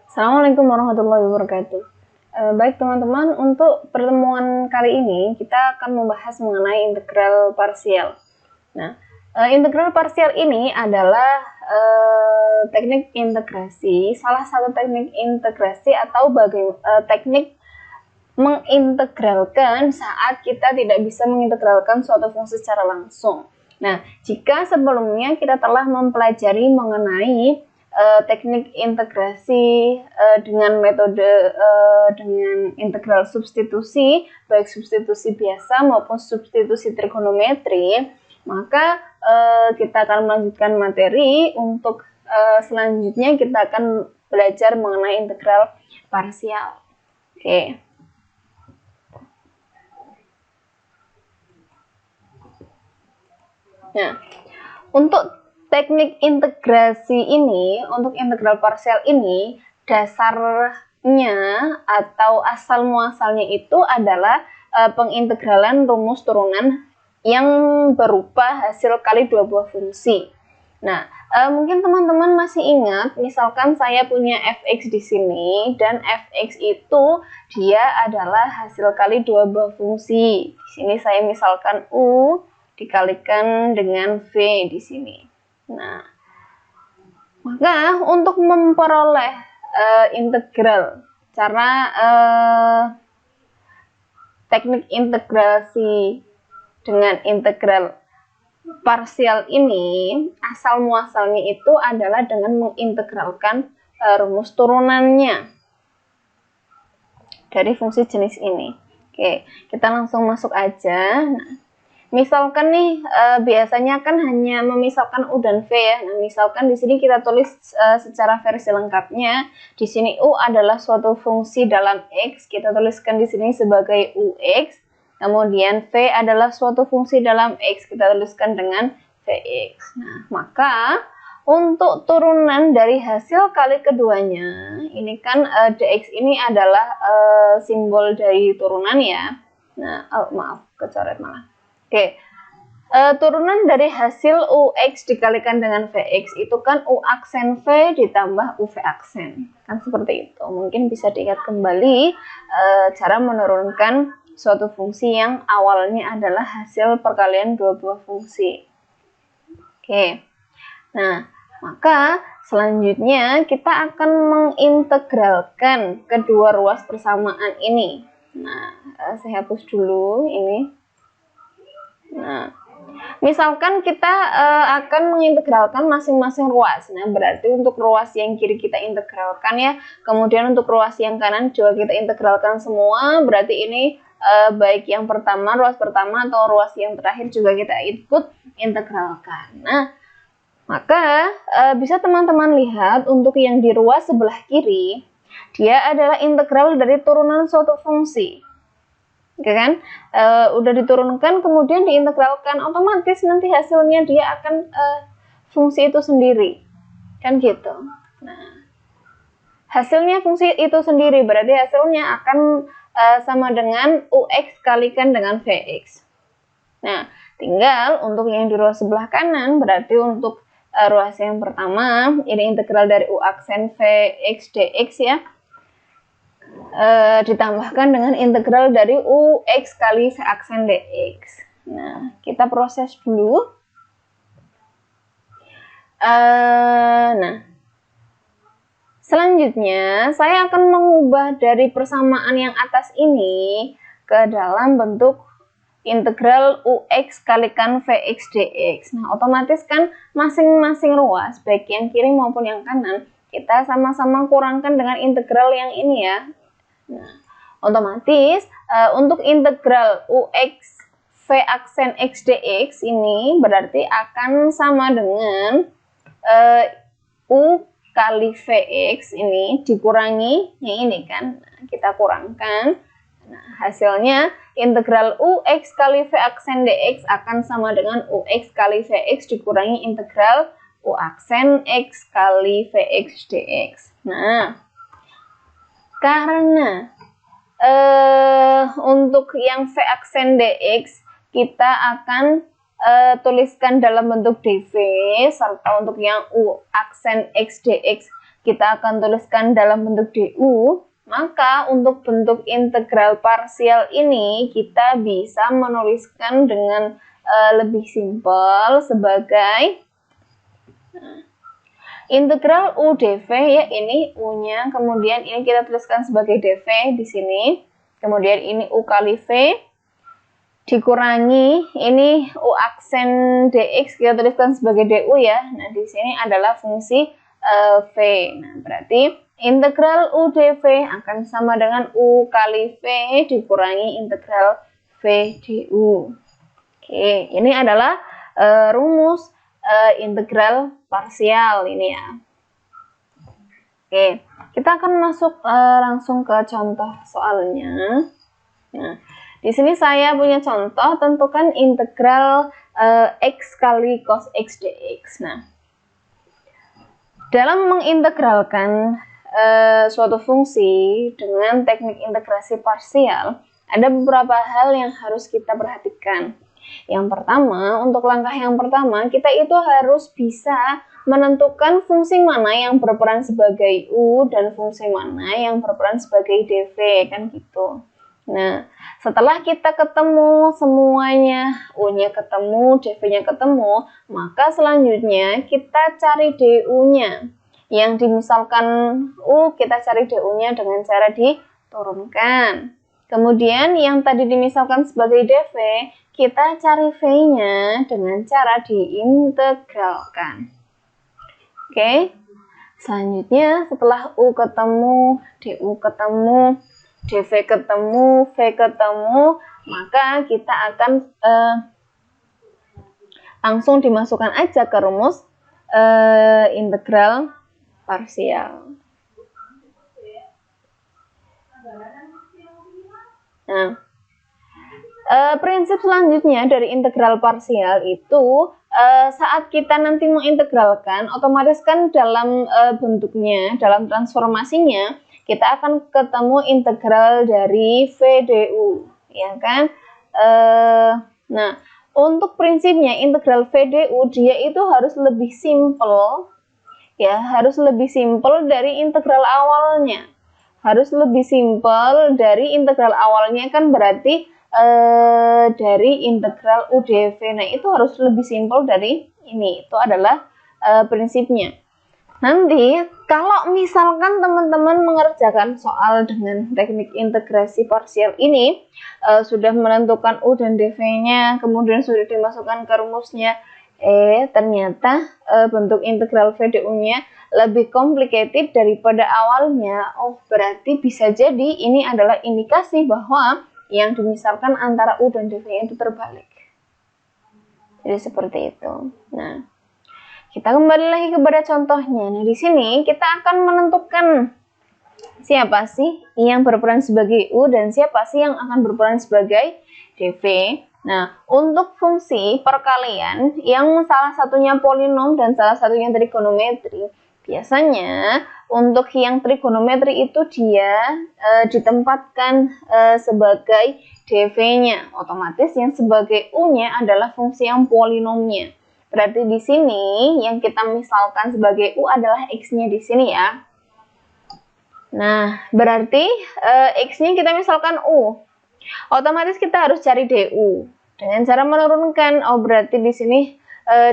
Assalamualaikum warahmatullahi wabarakatuh. Baik teman-teman, untuk pertemuan kali ini kita akan membahas mengenai integral parsial. Nah, integral parsial ini adalah teknik integrasi, salah satu teknik integrasi atau teknik mengintegralkan saat kita tidak bisa mengintegralkan suatu fungsi secara langsung. Nah, jika sebelumnya kita telah mempelajari mengenai teknik integrasi dengan metode dengan integral substitusi, baik substitusi biasa maupun substitusi trigonometri, maka kita akan melanjutkan materi untuk selanjutnya kita akan belajar mengenai integral parsial. Oke. Nah, untuk teknik integrasi ini, untuk integral parsial ini, dasarnya atau asal muasalnya itu adalah pengintegralan rumus turunan yang berupa hasil kali dua buah fungsi. Nah, mungkin teman-teman masih ingat, misalkan saya punya fx di sini dan fx itu dia adalah hasil kali dua buah fungsi. Di sini saya misalkan u dikalikan dengan V di sini. Nah, maka untuk memperoleh integral, cara teknik integrasi dengan integral parsial ini, asal muasalnya itu adalah dengan mengintegralkan rumus turunannya dari fungsi jenis ini. Oke, kita langsung masuk aja. Nah, misalkan nih biasanya kan hanya memisalkan U dan V ya. Nah, misalkan di sini kita tulis secara versi lengkapnya. Di sini U adalah suatu fungsi dalam X, kita tuliskan di sini sebagai UX. Kemudian V adalah suatu fungsi dalam X, kita tuliskan dengan Vx. Nah, maka untuk turunan dari hasil kali keduanya, ini kan dx ini adalah simbol dari turunan ya. Nah, maaf, kecoret malah. Oke, turunan dari hasil UX dikalikan dengan VX itu kan U aksen V ditambah UV aksen. Kan seperti itu. Mungkin bisa diingat kembali cara menurunkan suatu fungsi yang awalnya adalah hasil perkalian dua buah fungsi. Oke, nah maka selanjutnya kita akan mengintegralkan kedua ruas persamaan ini. Nah, saya hapus dulu ini. Nah, misalkan kita akan mengintegralkan masing-masing ruas. Nah, berarti untuk ruas yang kiri kita integralkan ya. Kemudian untuk ruas yang kanan juga kita integralkan semua. Berarti ini baik yang pertama, ruas pertama atau ruas yang terakhir juga kita ikut integralkan. Nah, maka bisa teman-teman lihat untuk yang di ruas sebelah kiri, dia adalah integral dari turunan suatu fungsi. Oke kan, udah diturunkan kemudian diintegralkan, otomatis nanti hasilnya dia akan fungsi itu sendiri, kan gitu. Nah, hasilnya fungsi itu sendiri berarti hasilnya akan sama dengan UX kalikan dengan VX. Nah, tinggal untuk yang di ruas sebelah kanan, berarti untuk ruas yang pertama ini integral dari U aksen VX dx ya. Ditambahkan dengan integral dari UX kali V aksen dx. Nah, kita proses dulu. Nah, selanjutnya saya akan mengubah dari persamaan yang atas ini ke dalam bentuk integral UX kalikan VX dx. Nah, otomatis kan masing-masing ruas, baik yang kiri maupun yang kanan, kita sama-sama kurangkan dengan integral yang ini ya. Nah, otomatis untuk integral UX V aksen X dx ini berarti akan sama dengan U kali Vx ini dikurangi yang ini kan. Nah, kita kurangkan. Nah, hasilnya integral UX kali V aksen dx akan sama dengan UX kali Vx dikurangi integral U aksen X kali Vx dx. Nah, karena untuk yang V aksen dx kita akan tuliskan dalam bentuk dv, serta untuk yang U aksen X dx kita akan tuliskan dalam bentuk du, maka untuk bentuk integral parsial ini kita bisa menuliskan dengan lebih simpel sebagai integral u dv, ya, ini u-nya, kemudian ini kita tuliskan sebagai dv di sini, kemudian ini u kali v dikurangi ini u aksen dx kita tuliskan sebagai du, ya. Nah, di sini adalah fungsi v. Nah, berarti integral u dv akan sama dengan u kali v dikurangi integral v du. Oke, ini adalah rumus integral parsial ini, ya. Oke, kita akan masuk langsung ke contoh soalnya. Nah, di sini saya punya contoh, tentukan integral x kali cos x dx. Nah, dalam mengintegralkan suatu fungsi dengan teknik integrasi parsial, ada beberapa hal yang harus kita perhatikan. Yang pertama, untuk langkah yang pertama, kita itu harus bisa menentukan fungsi mana yang berperan sebagai u dan fungsi mana yang berperan sebagai dv, kan gitu. Nah, setelah kita ketemu semuanya, u-nya ketemu, dv-nya ketemu, maka selanjutnya kita cari du-nya. Yang dimisalkan u, kita cari du-nya dengan cara diturunkan. Kemudian yang tadi dimisalkan sebagai dv, kita cari v-nya dengan cara diintegralkan. Oke, selanjutnya setelah u ketemu, du ketemu, dv ketemu, v ketemu, maka kita akan langsung dimasukkan aja ke rumus integral parsial. Nah, prinsip selanjutnya dari integral parsial itu saat kita nanti mengintegralkan, otomatis kan dalam bentuknya, dalam transformasinya, kita akan ketemu integral dari v du, ya kan? Nah, untuk prinsipnya integral v du, dia itu harus lebih simpel, ya, harus lebih simpel dari integral awalnya. Harus lebih simpel dari integral awalnya, kan berarti dari integral u dv. Nah, itu harus lebih simpel dari ini. Itu adalah prinsipnya. Nanti kalau misalkan teman-teman mengerjakan soal dengan teknik integrasi parsial ini, sudah menentukan u dan dv-nya, kemudian sudah dimasukkan ke rumusnya, ternyata bentuk integral v du-nya lebih complicated daripada awalnya. Oh, berarti bisa jadi ini adalah indikasi bahwa yang dimisalkan antara u dan dv itu terbalik. Jadi seperti itu. Nah, kita kembali lagi kepada contohnya. Nah, di sini kita akan menentukan siapa sih yang berperan sebagai u dan siapa sih yang akan berperan sebagai dv. Nah, untuk fungsi perkalian yang salah satunya polinom dan salah satunya trigonometri, biasanya untuk yang trigonometri itu dia ditempatkan sebagai dv-nya. Otomatis yang sebagai u-nya adalah fungsi yang polinomnya. Berarti di sini yang kita misalkan sebagai u adalah x-nya di sini, ya. Nah, berarti x-nya kita misalkan u. Otomatis kita harus cari du. Dengan cara menurunkan, oh berarti di sini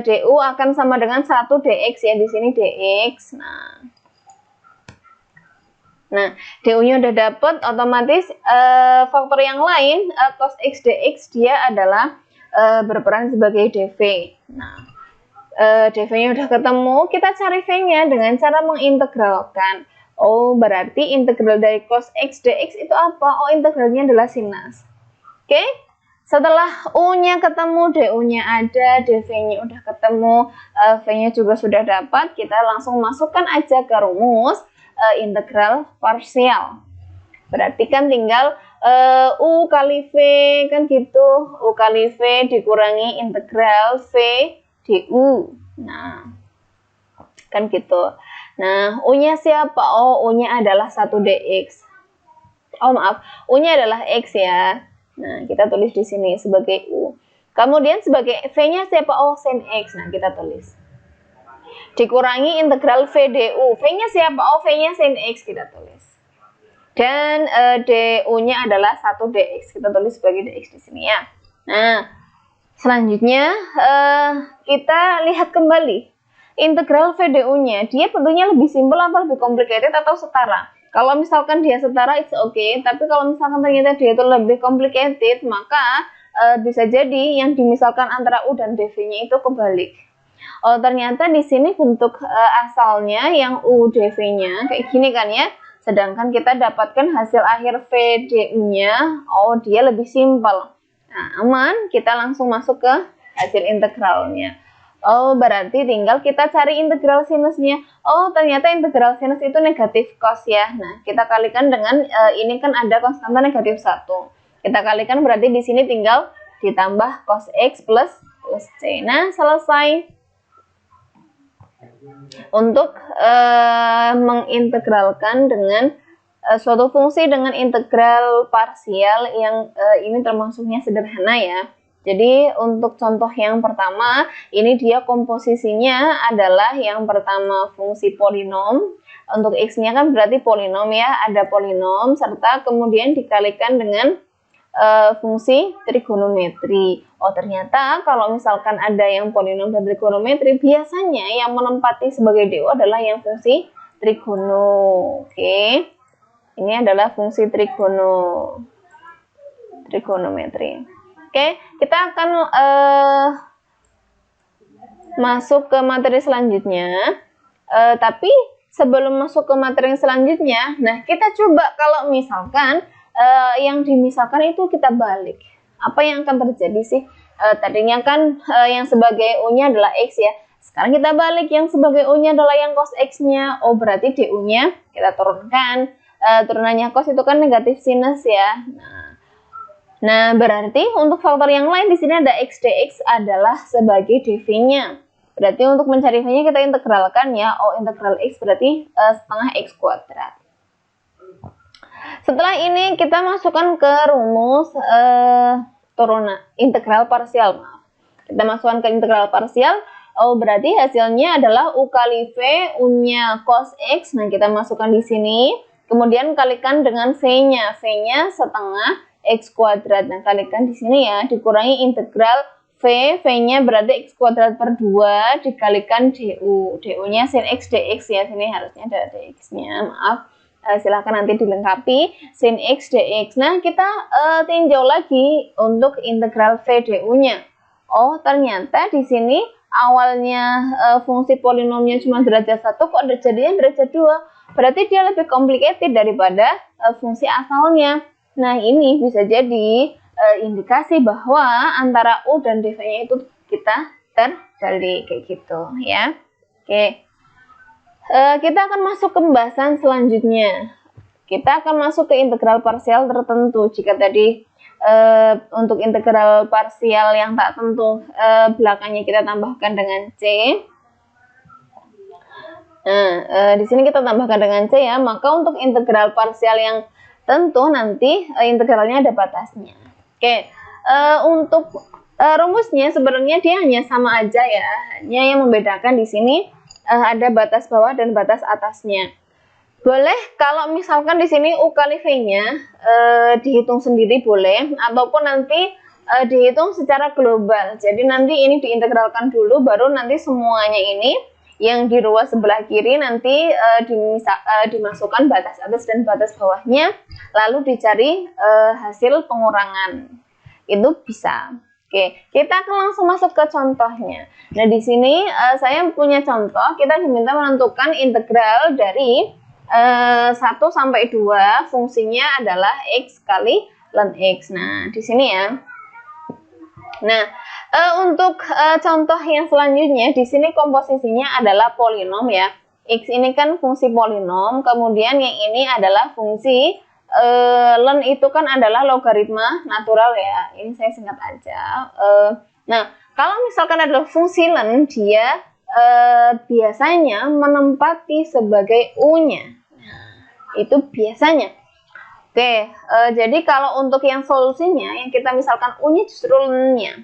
du akan sama dengan 1 dx, ya, di sini dx. Nah, du-nya udah dapet, otomatis faktor yang lain cos x dx dia adalah berperan sebagai dv. Nah, dv-nya udah ketemu, kita cari v-nya dengan cara mengintegralkan. Oh, berarti integral dari cos x dx itu apa? Oh, integralnya adalah sinus. Oke? Setelah u-nya ketemu, du-nya ada, dv-nya udah ketemu, v-nya juga sudah dapat, kita langsung masukkan aja ke rumus integral parsial. Berarti kan tinggal u kali v, kan gitu, u kali v dikurangi integral v du. Nah, kan gitu. Nah, u-nya siapa? Oh, u-nya adalah 1 dx. Oh, maaf, u-nya adalah x, ya. Nah, kita tulis di sini sebagai u. Kemudian sebagai v-nya siapa? Oh, sin x. Nah, kita tulis. dikurangi integral V du. V-nya siapa? Oh, V-nya sin X kita tulis. Dan du-nya adalah 1 dx. Kita tulis sebagai dx di sini ya. Nah, selanjutnya kita lihat kembali integral V du-nya. Dia bentuknya lebih simpel atau lebih complicated atau setara? Kalau misalkan dia setara, it's okay. Tapi kalau misalkan ternyata dia itu lebih complicated, maka bisa jadi yang dimisalkan antara U dan dv-nya itu kebalik. Oh, ternyata di sini bentuk asalnya yang U dv-nya kayak gini kan ya. Sedangkan kita dapatkan hasil akhir V du-nya, oh dia lebih simpel. Nah, aman, kita langsung masuk ke hasil integralnya. Oh, berarti tinggal kita cari integral sinusnya. Oh, ternyata integral sinus itu negatif cos ya. Nah, kita kalikan dengan ini kan ada konstanta negatif 1. Kita kalikan berarti di sini tinggal ditambah cos X plus C. Nah, selesai. Untuk mengintegralkan dengan suatu fungsi dengan integral parsial yang ini termasuknya sederhana ya. Jadi untuk contoh yang pertama, ini dia komposisinya adalah yang pertama fungsi polinom. Untuk X-nya kan berarti polinom ya, ada polinom serta kemudian dikalikan dengan fungsi trigonometri. Oh, ternyata kalau misalkan ada yang polinom dan trigonometri, biasanya yang menempati sebagai DO adalah yang fungsi trigono. Oke. Ini adalah fungsi trigonometri. Oke, kita akan masuk ke materi selanjutnya. Tapi sebelum masuk ke materi selanjutnya, nah kita coba kalau misalkan yang dimisalkan itu kita balik. Apa yang akan terjadi sih? Tadinya kan yang sebagai U-nya adalah X ya. Sekarang kita balik, yang sebagai U-nya adalah yang cos X-nya. Oh, berarti DU-nya kita turunkan. Turunannya cos itu kan negatif sinus ya. Nah, berarti untuk faktor yang lain di sini ada X dx adalah sebagai dv-nya. Berarti untuk mencari v-nya kita integralkan ya. Oh, integral X berarti setengah X kuadrat. Setelah ini kita masukkan ke rumus turunan integral parsial. Kita masukkan ke integral parsial. Oh, berarti hasilnya adalah U kali V, U-nya cos X. Nah, kita masukkan di sini. Kemudian kalikan dengan V-nya. V-nya setengah X kuadrat. Nah, kalikan di sini ya, dikurangi integral V, V-nya berarti X kuadrat per 2, dikalikan DU. DU-nya sin X dx ya, sini harusnya ada dx-nya, maaf. Silahkan nanti dilengkapi, sin X dx. Nah, kita tinjau lagi untuk integral V DU-nya. Oh, ternyata di sini awalnya fungsi polinomnya cuma derajat 1, kok jadinya derajat 2. Berarti dia lebih complicated daripada fungsi asalnya. Nah, ini bisa jadi indikasi bahwa antara U dan dv-nya itu kita terbalik kayak gitu ya. Oke. Kita akan masuk ke pembahasan selanjutnya. Kita akan masuk ke integral parsial tertentu. Jika tadi untuk integral parsial yang tak tentu belakangnya kita tambahkan dengan C. Nah, di sini kita tambahkan dengan C ya. Maka untuk integral parsial yang tentu nanti integralnya ada batasnya. Oke, untuk rumusnya sebenarnya dia hanya sama aja ya. Hanya yang membedakan di sini ada batas bawah dan batas atasnya. Boleh kalau misalkan di sini U kali V-nya dihitung sendiri boleh, ataupun nanti dihitung secara global. Jadi nanti ini diintegralkan dulu, baru nanti semuanya ini yang di ruas sebelah kiri nanti dimasukkan batas atas dan batas bawahnya, lalu dicari hasil pengurangan. Itu bisa. Oke, kita akan langsung masuk ke contohnya. Nah, di sini saya punya contoh, kita diminta menentukan integral dari 1 sampai 2, fungsinya adalah X kali ln X. Nah, di sini ya. Nah, untuk contoh yang selanjutnya, di sini komposisinya adalah polinom ya. X ini kan fungsi polinom, kemudian yang ini adalah fungsi ln itu kan adalah logaritma natural ya. Ini saya singkat aja. Nah, kalau misalkan adalah fungsi ln, dia biasanya menempati sebagai U-nya. Itu biasanya. Oke, jadi kalau untuk yang solusinya, yang kita misalkan U-nya justru ln-nya.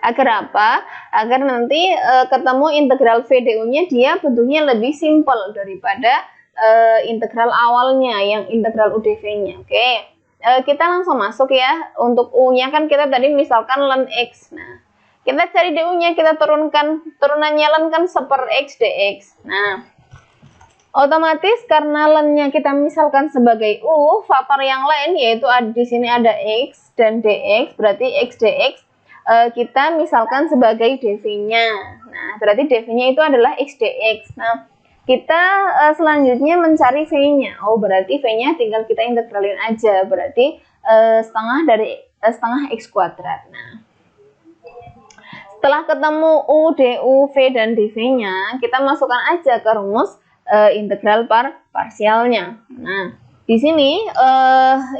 Agar apa? Agar nanti ketemu integral VDU-nya dia bentuknya lebih simpel daripada integral awalnya yang integral UDV-nya. Oke. Kita langsung masuk ya. Untuk U-nya kan kita tadi misalkan ln X. Nah, kita cari DU-nya, kita turunkan. Turunannya ln kan 1/x dx. Nah, otomatis karena ln-nya kita misalkan sebagai U, faktor yang lain yaitu di sini ada X dan dx, berarti X dx kita misalkan sebagai dv-nya. Nah, berarti dv-nya itu adalah X dx. Nah, kita selanjutnya mencari v-nya. Oh, berarti v-nya tinggal kita integralin aja. Berarti setengah dari setengah x kuadrat. Nah, setelah ketemu U, DU, V, dan dv-nya, kita masukkan aja ke rumus integral parsialnya. Nah, di sini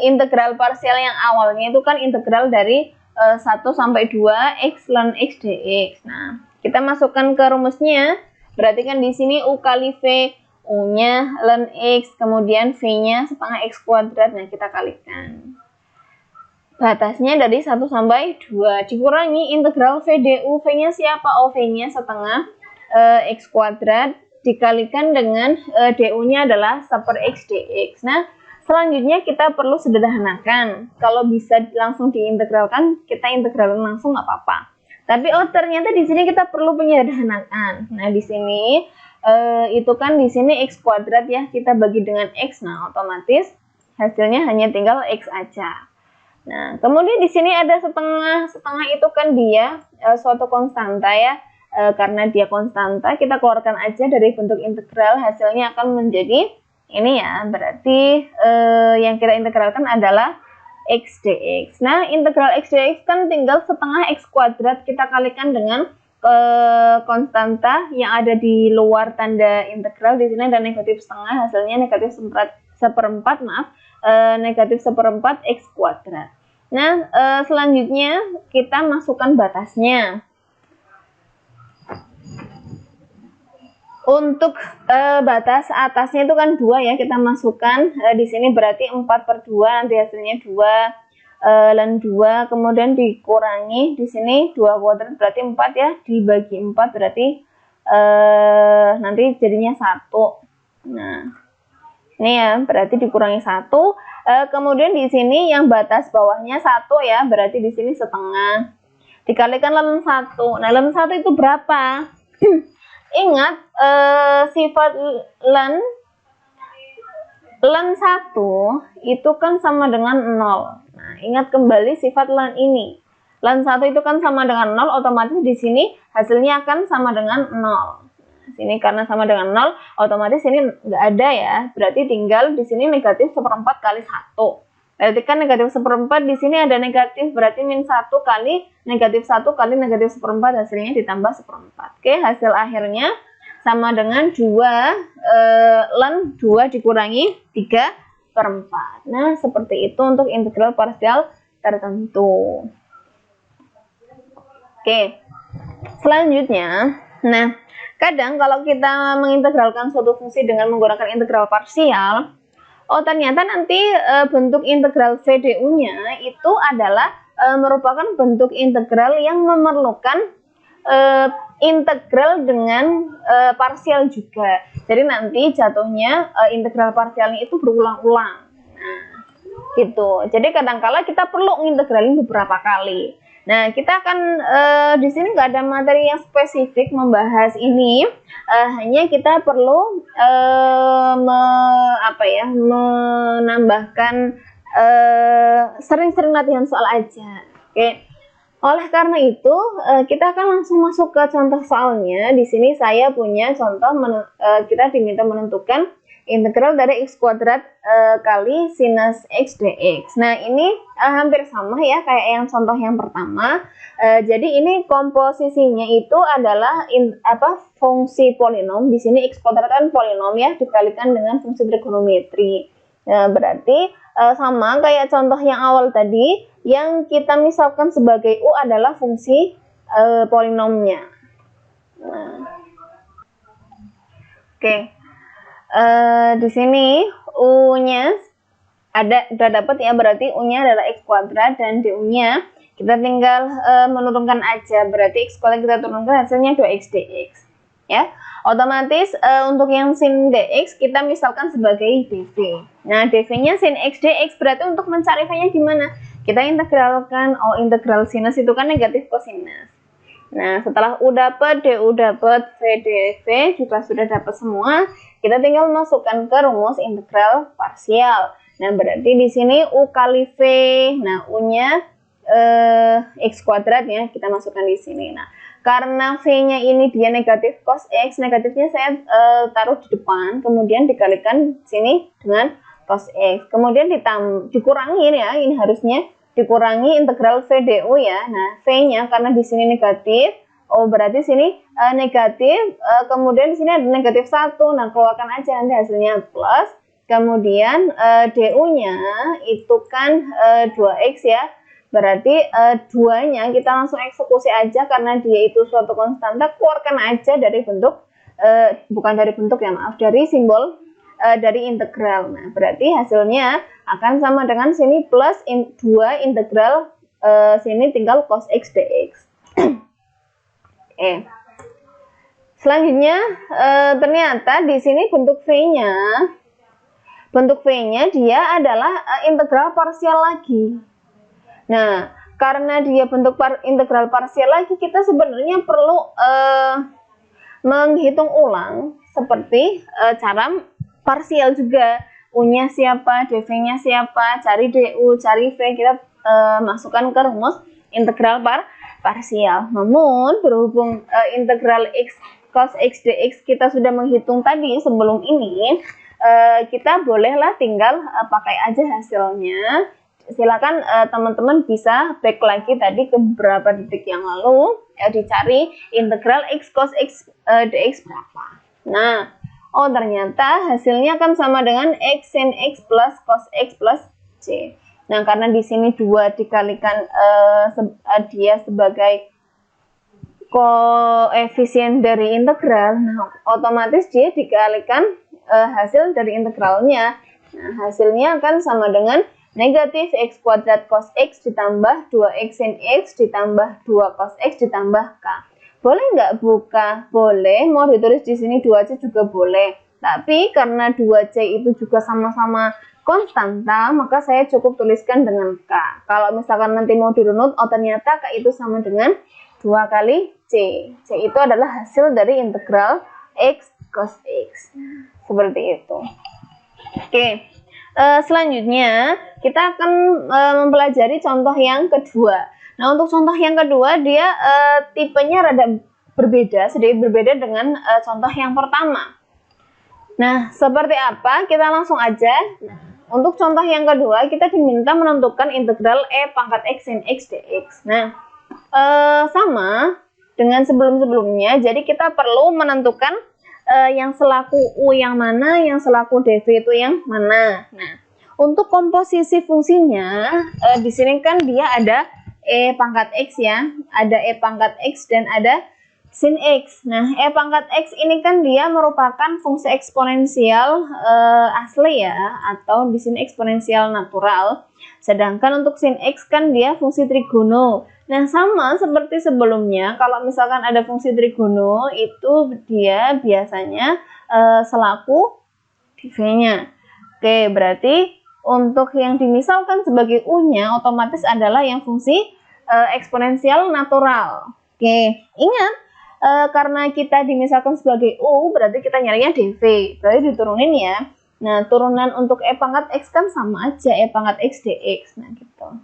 integral parsial yang awalnya itu kan integral dari 1 sampai 2 x ln x dx. Nah, kita masukkan ke rumusnya. Berarti kan di sini U kali V, U-nya ln x, kemudian V-nya setengah x kuadrat. Nah, kita kalikan. Batasnya dari 1 sampai 2. Dikurangi integral VDU. V-nya siapa? Oh, V-nya setengah x kuadrat. Dikalikan dengan DU-nya adalah 1/x dx. Nah, selanjutnya kita perlu sederhanakan. Kalau bisa langsung diintegralkan, kita integralkan langsung nggak apa-apa. Tapi ternyata di sini kita perlu penyederhanaan. Nah, di sini itu kan di sini x kuadrat ya, kita bagi dengan x. Nah, otomatis hasilnya hanya tinggal x aja. Nah, kemudian di sini ada setengah. Setengah itu kan dia suatu konstanta ya. Karena dia konstanta, kita keluarkan aja dari bentuk integral, hasilnya akan menjadi ini ya. Berarti yang kita integralkan adalah x dx. Nah, integral x dx kan tinggal setengah x kuadrat, kita kalikan dengan konstanta yang ada di luar tanda integral. Di sini ada negatif setengah, hasilnya negatif seperempat, negatif seperempat x kuadrat. Nah, selanjutnya kita masukkan batasnya. Untuk batas atasnya itu kan 2 ya, kita masukkan di sini berarti 4/2, nanti hasilnya 2 ln 2, kemudian dikurangi di sini 2 kuadrat berarti 4 ya, dibagi 4 berarti nanti jadinya 1. Nah, ini ya, berarti dikurangi 1. Kemudian di sini yang batas bawahnya 1 ya, berarti di sini setengah. Dikalikan ln 1. Nah, ln 1 itu berapa? Ingat sifat ln 1 itu kan sama dengan 0. Nah, ingat kembali sifat ln ini. Ln 1 itu kan sama dengan 0, otomatis di sini hasilnya akan sama dengan 0. Nah, sini karena sama dengan 0, otomatis ini nggak ada ya. Berarti tinggal di sini negatif 1/4 kali 1. Berarti kan negatif 1/4, di sini ada negatif, berarti min 1 kali negatif 1 kali negatif 1/4, hasilnya ditambah 1/4. Oke, hasil akhirnya sama dengan 2 ln 2 dikurangi 3/4. Nah, seperti itu untuk integral parsial tertentu. Oke, selanjutnya, nah, kadang kalau kita mengintegralkan suatu fungsi dengan menggunakan integral parsial, oh ternyata nanti bentuk integral VDU-nya itu adalah merupakan bentuk integral yang memerlukan integral dengan parsial juga. Jadi nanti jatuhnya integral parsialnya itu berulang-ulang. Nah, gitu. Jadi kadang-kala kita perlu integralin beberapa kali. Nah, kita akan di sini nggak ada materi yang spesifik membahas ini, hanya kita perlu menambahkan sering-sering latihan soal aja. Oke. Oleh karena itu, kita akan langsung masuk ke contoh soalnya. Di sini saya punya contoh, kita diminta menentukan integral dari x kuadrat kali sinus x dx. Nah, ini hampir sama ya kayak yang contoh yang pertama. Jadi ini komposisinya itu adalah fungsi polinom. Di sini x kuadrat kan polinom ya, dikalikan dengan fungsi trigonometri. Berarti sama kayak contoh yang awal tadi, yang kita misalkan sebagai u adalah fungsi polinomnya. Nah, oke. Di sini u-nya udah dapat ya, berarti u-nya adalah x kuadrat dan du-nya kita tinggal menurunkan aja, berarti x kuadrat kita turunkan hasilnya 2x dx ya. Otomatis untuk yang sin dx kita misalkan sebagai dv. Nah, dv-nya sin x dx, berarti untuk mencari v-nya gimana? Kita integralkan, integral sinus itu kan negatif kosinus. Nah, setelah u dapat, du dapat, v dv juga sudah dapat semua, kita tinggal masukkan ke rumus integral parsial. Nah, berarti di sini u kali v, nah u-nya x kuadrat ya, kita masukkan di sini. Nah, karena v-nya ini dia negatif cos x, negatifnya saya taruh di depan, kemudian dikalikan sini dengan cos x, kemudian dikurangi ya, ini harusnya dikurangi integral v du ya. Nah, v-nya karena di sini negatif, berarti sini negatif, kemudian di sini ada negatif 1, nah keluarkan aja nanti hasilnya plus, kemudian du-nya itu kan 2x ya. Berarti 2-nya kita langsung eksekusi aja karena dia itu suatu konstanta, keluarkan aja dari bentuk, bukan dari bentuk ya, maaf, dari simbol dari integral. Nah, berarti hasilnya akan sama dengan sini plus 2 integral, sini tinggal cos x dx. Oke. Selanjutnya ternyata di sini bentuk v-nya dia adalah integral parsial lagi. Nah, karena dia bentuk integral parsial lagi, kita sebenarnya perlu menghitung ulang seperti cara parsial juga. U-nya siapa, dv-nya siapa, cari du, cari v, kita masukkan ke rumus integral parsial. Namun, berhubung integral x cos x dx kita sudah menghitung tadi sebelum ini, kita bolehlah tinggal pakai aja hasilnya. Silakan teman-teman bisa back lagi tadi ke beberapa detik yang lalu, dicari integral x cos x dx berapa. Nah, ternyata hasilnya kan sama dengan x sin x plus cos x plus c. Nah, karena di sini 2 dikalikan dia sebagai koefisien dari integral, nah otomatis dia dikalikan hasil dari integralnya. Nah, hasilnya akan sama dengan negatif x kuadrat cos x ditambah 2x sin x ditambah 2 cos x ditambah k. Boleh nggak buka? Boleh. Mau ditulis di sini 2c juga boleh. Tapi karena 2c itu juga sama-sama konstanta, maka saya cukup tuliskan dengan k. Kalau misalkan nanti mau dirunut, ternyata k itu sama dengan 2 kali c. C itu adalah hasil dari integral x cos x. Seperti itu. Oke. Selanjutnya kita akan mempelajari contoh yang kedua. Nah, untuk contoh yang kedua dia tipenya rada berbeda, sedikit berbeda dengan contoh yang pertama. Nah, seperti apa? Kita langsung aja. Nah, untuk contoh yang kedua kita diminta menentukan integral e pangkat x sin x dx. Nah, sama dengan sebelum-sebelumnya, jadi kita perlu menentukan yang selaku u yang mana, yang selaku dv itu yang mana. Nah, untuk komposisi fungsinya di sini kan dia ada e pangkat x ya, ada e pangkat x dan ada sin x. Nah, e pangkat x ini kan dia merupakan fungsi eksponensial asli ya, atau di sini eksponensial natural. Sedangkan untuk sin x kan dia fungsi trigono. Nah, sama seperti sebelumnya, kalau misalkan ada fungsi trigono, itu dia biasanya selaku dv-nya. Oke, berarti untuk yang dimisalkan sebagai u-nya, otomatis adalah yang fungsi eksponensial natural. Oke, ingat, karena kita dimisalkan sebagai u, berarti kita nyarinya dv, berarti diturunin ya. Nah, turunan untuk e pangkat x kan sama aja, e pangkat x dx, nah gitu.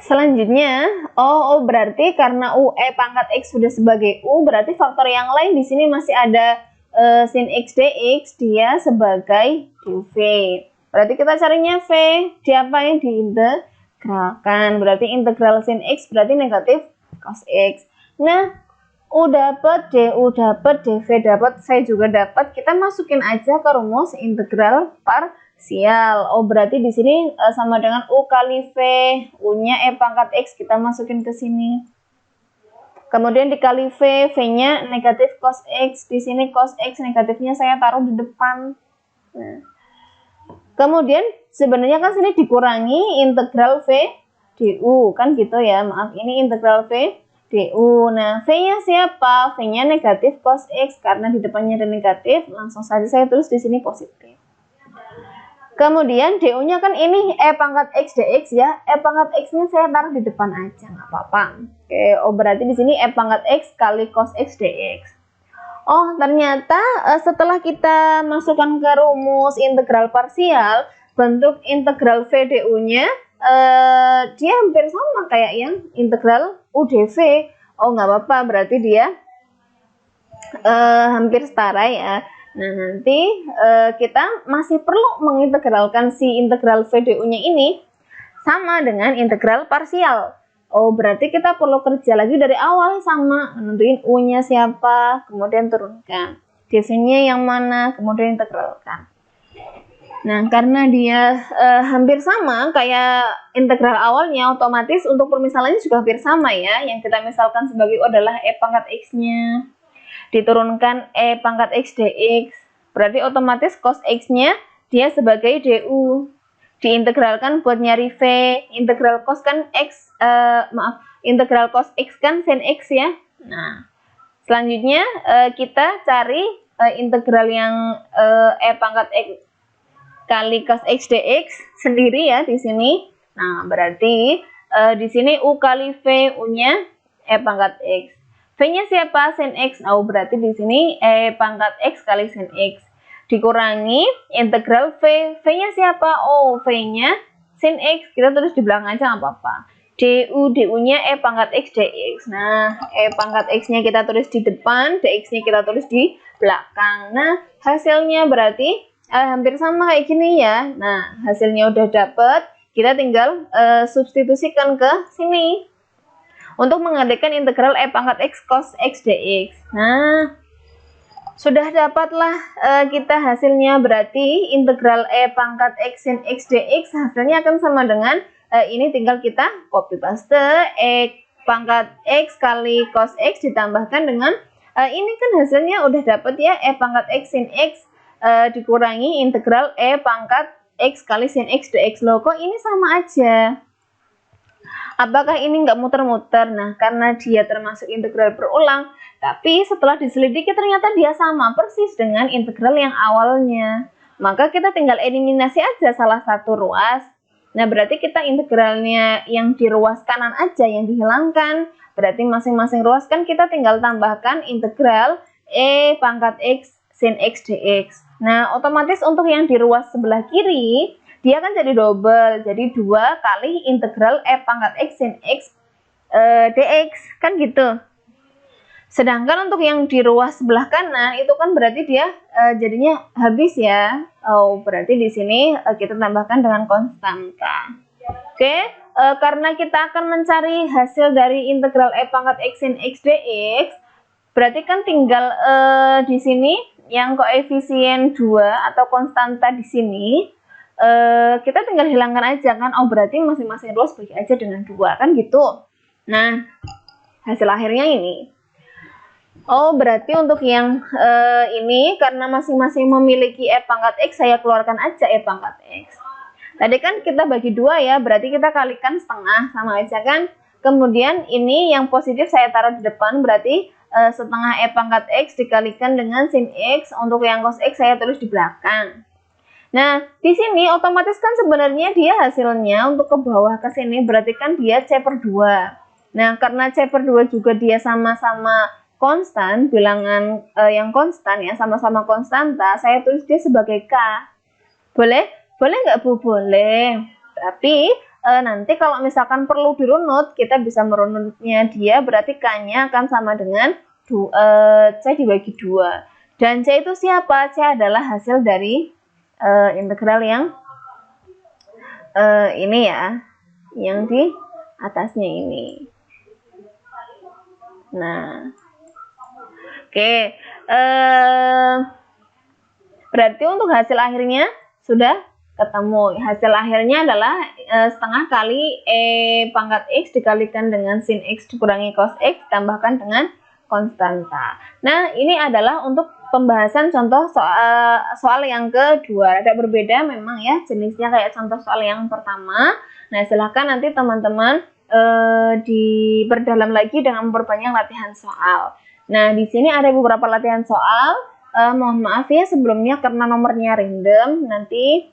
Selanjutnya, berarti karena u e pangkat x sudah sebagai u, berarti faktor yang lain di sini masih ada sin x dx, dia sebagai dv. Berarti kita carinya v, diapain? Diintegralkan. Berarti integral sin x berarti negatif cos x. Nah, u dapat, du dapat, dv dapat, v juga dapat. Kita masukin aja ke rumus integral parsial. Berarti di sini sama dengan u kali v, u-nya e pangkat x kita masukin ke sini. Kemudian dikali v, v-nya negatif cos x. Di sini cos x negatifnya saya taruh di depan. Nah, Kemudian sebenarnya kan sini dikurangi integral V du kan gitu ya. Maaf, ini integral V du. Nah, V-nya siapa? V-nya negatif cos X, karena di depannya ada negatif, langsung saja saya tulis di sini positif. Kemudian du-nya kan ini E pangkat X dx ya. E pangkat X-nya saya taruh di depan aja, nggak apa-apa. Oke, oh berarti di sini E pangkat X kali cos X dx. Oh, ternyata setelah kita masukkan ke rumus integral parsial, bentuk integral V du-nya dia hampir sama kayak yang integral u dv. Oh, nggak apa-apa, berarti dia hampir setara ya. Nah, nanti kita masih perlu mengintegralkan si integral V du-nya ini sama dengan integral parsial. Oh, berarti kita perlu kerja lagi dari awal, sama nentuin u-nya siapa, kemudian turunkan. dv-nya yang mana, kemudian integralkan. Nah, karena dia hampir sama kayak integral awalnya, otomatis untuk permisalannya juga hampir sama ya. Yang kita misalkan sebagai u adalah E pangkat X-nya, diturunkan E pangkat X dx. Berarti otomatis cos X-nya dia sebagai du. Diintegralkan buat nyari V, integral cos kan X, integral cos X kan sin X ya. Nah, selanjutnya kita cari integral yang E pangkat X kali cos X dx sendiri ya di sini. Nah, berarti di sini U kali V, U-nya E pangkat X. V-nya siapa? Sin X. Oh, berarti di sini E pangkat X kali sin X. Dikurangi integral V. V-nya siapa? Oh, V-nya sin X. Kita tulis di belakang aja nggak apa-apa. Du-nya E pangkat X dx. Nah, E pangkat X-nya kita tulis di depan, dx-nya kita tulis di belakang. Nah, hasilnya berarti hampir sama kayak gini ya. Nah, hasilnya udah dapet, kita tinggal substitusikan ke sini untuk menggantikan integral E pangkat X cos X dx. Nah, sudah dapatlah kita hasilnya, berarti integral E pangkat X sin X dx hasilnya akan sama dengan ini, tinggal kita copy paste E pangkat X kali cos X ditambahkan dengan ini kan hasilnya udah dapet ya, E pangkat X sin X dikurangi integral E pangkat X kali sin X dx. Loh, kok ini sama aja? Apakah ini nggak muter-muter? Nah, karena dia termasuk integral berulang, tapi setelah diselidiki ternyata dia sama persis dengan integral yang awalnya. Maka kita tinggal eliminasi aja salah satu ruas. Nah, berarti kita integralnya yang di ruas kanan aja yang dihilangkan. Berarti masing-masing ruas kan kita tinggal tambahkan integral E pangkat X sin X dx. Nah, otomatis untuk yang di ruas sebelah kiri, dia kan jadi double, jadi 2 kali integral E pangkat X sin X dx, kan gitu. Sedangkan untuk yang di ruas sebelah kanan itu kan berarti dia jadinya habis ya. Oh, berarti di sini kita tambahkan dengan konstanta. Oke, karena kita akan mencari hasil dari integral E pangkat X sin X dx, berarti kan tinggal di sini yang koefisien 2 atau konstanta di sini kita tinggal hilangkan aja kan. Oh, berarti masing-masing ruas bagi aja dengan 2 kan gitu. Nah, hasil akhirnya ini. Oh, berarti untuk yang ini karena masing-masing memiliki E pangkat X, saya keluarkan aja E pangkat X. Tadi kan kita bagi 2 ya, berarti kita kalikan setengah, sama aja kan. Kemudian ini yang positif saya taruh di depan, berarti setengah E pangkat X dikalikan dengan sin X. Untuk yang cos X saya tulis di belakang. Nah, di sini otomatis kan sebenarnya dia hasilnya untuk ke bawah ke sini berarti kan dia C/2. Nah, karena C/2 juga dia sama-sama konstan, bilangan yang konstan ya, sama-sama konstanta, saya tulis dia sebagai K. Boleh? Boleh nggak Bu? Boleh. Tapi nanti kalau misalkan perlu dirunut, kita bisa merunutnya dia, berarti K-nya akan sama dengan C dibagi 2. Dan C itu siapa? C adalah hasil dari integral yang ini ya, yang di atasnya ini. Nah, oke, berarti untuk hasil akhirnya sudah ketemu. Hasil akhirnya adalah setengah kali E pangkat X dikalikan dengan sin X dikurangi cos X ditambahkan dengan konstanta. Nah, ini adalah untuk pembahasan contoh soal yang kedua. Ada berbeda memang ya jenisnya kayak contoh soal yang pertama. Nah, silahkan nanti teman-teman diperdalam lagi dengan memperbanyak latihan soal. Nah, di sini ada beberapa latihan soal. Mohon maaf ya sebelumnya karena nomornya random, nanti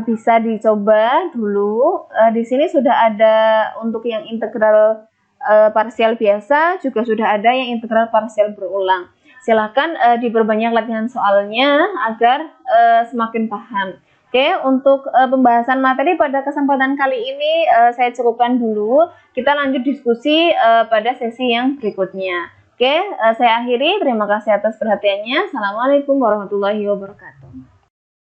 bisa dicoba dulu. Di sini sudah ada untuk yang integral parsial biasa, juga sudah ada yang integral parsial berulang. Silahkan diperbanyak latihan soalnya agar semakin paham. Oke, untuk pembahasan materi pada kesempatan kali ini saya cukupkan dulu. Kita lanjut diskusi pada sesi yang berikutnya. Oke, saya akhiri. Terima kasih atas perhatiannya. Assalamualaikum warahmatullahi wabarakatuh.